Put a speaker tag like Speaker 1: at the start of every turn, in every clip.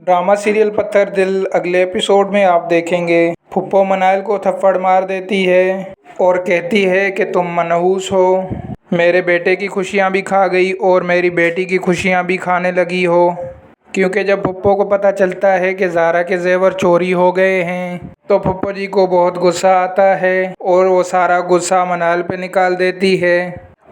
Speaker 1: Drama serial पत्थर दिल अगले एपिसोड में आप देखेंगे। फुप्पो मनाइल को थप्पड़ मार देती है और कहती है कि तुम मनहूस हो, मेरे बेटे की खुशियां भी खा गई और मेरी बेटी की खुशियां भी खाने लगी हो। क्योंकि जब फुप्पो को पता चलता है कि ज़ारा के जेवर चोरी हो गए हैं तो फुप्पो जी को बहुत गुस्सा आता है और वो सारा गुस्सा मनाइल पे निकाल देती है।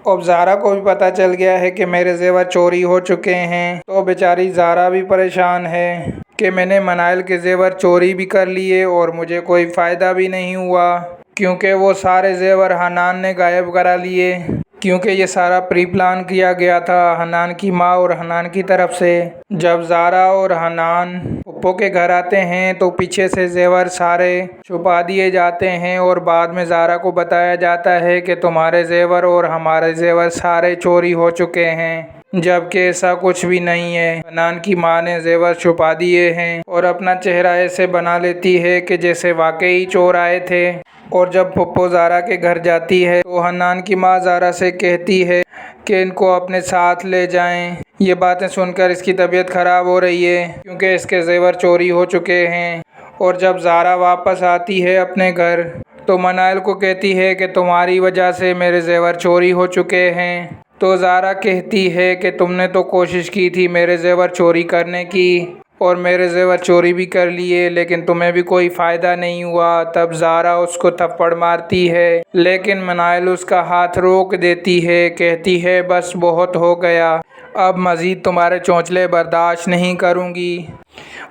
Speaker 1: अब ज़ारा को भी पता चल गया है कि मेरे जेवर चोरी हो चुके हैं, तो बेचारी ज़ारा भी परेशान है कि मैंने मनाइल के जेवर चोरी भी कर लिए और मुझे कोई फ़ायदा भी नहीं हुआ, क्योंकि वो सारे जेवर हनान ने गायब करा लिए। क्योंकि ये सारा प्री प्लान किया गया था हनान की माँ और हनान की तरफ से। जब ज़ारा और हनान फुप्पो के घर आते हैं तो पीछे से जेवर सारे छुपा दिए जाते हैं और बाद में ज़ारा को बताया जाता है कि तुम्हारे जेवर और हमारे जेवर सारे चोरी हो चुके हैं, जबकि ऐसा कुछ भी नहीं है। हनान की माँ ने जेवर छुपा दिए हैं और अपना चेहरा ऐसे बना लेती है कि जैसे वाकई चोर आए थे। और जब फुप्पो ज़ारा के घर जाती है तो हनान की माँ ज़ारा से कहती है कि इनको अपने साथ ले जाएं। ये बातें सुनकर इसकी तबीयत ख़राब हो रही है क्योंकि इसके जेवर चोरी हो चुके हैं। और जब ज़ारा वापस आती है अपने घर तो मनाइल को कहती है कि तुम्हारी वजह से मेरे जेवर चोरी हो चुके हैं। तो ज़ारा कहती है कि तुमने तो कोशिश की थी मेरे जेवर चोरी करने की और मेरे जेवर चोरी भी कर लिए, लेकिन तुम्हें भी कोई फ़ायदा नहीं हुआ। तब ज़ारा उसको थप्पड़ मारती है, लेकिन मनाइल उसका हाथ रोक देती है, कहती है बस बहुत हो गया, अब मज़ीद तुम्हारे चौंचले बर्दाश्त नहीं करूँगी।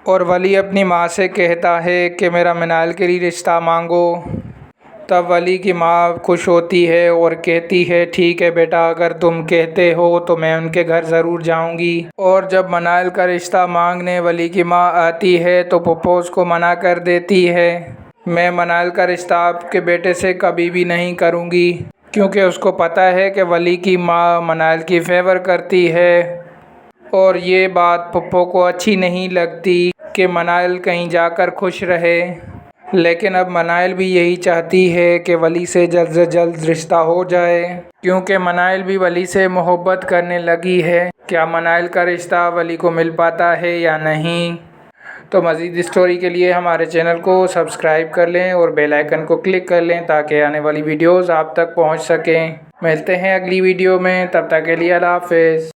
Speaker 1: और वली अपनी माँ से कहता है कि मेरा मनाइल के लिए रिश्ता मांगो। तब वली की माँ खुश होती है और कहती है ठीक है बेटा, अगर तुम कहते हो तो मैं उनके घर ज़रूर जाऊंगी। और जब मनाइल का रिश्ता मांगने वली की माँ आती है तो फुप्पो उसको मना कर देती है। मैं मनाइल का रिश्ता आपके बेटे से कभी भी नहीं करूंगी, क्योंकि उसको पता है कि वली की माँ मनाइल की फेवर करती है। और ये बात फुप्पो को अच्छी नहीं लगती कि मनाइल कहीं जाकर खुश रहे, लेकिन अब मनाइल भी यही चाहती है कि वली से जल्द रिश्ता हो जाए, क्योंकि मनाइल भी वली से मोहब्बत करने लगी है। क्या मनाइल का रिश्ता वली को मिल पाता है या नहीं? तो मज़ीद स्टोरी के लिए हमारे चैनल को सब्सक्राइब कर लें और बेल आइकन को क्लिक कर लें ताकि आने वाली वीडियोज़ आप तक पहुंच सकें। मिलते हैं अगली वीडियो में, तब तक के लिए अल्लाह हाफ़िज़।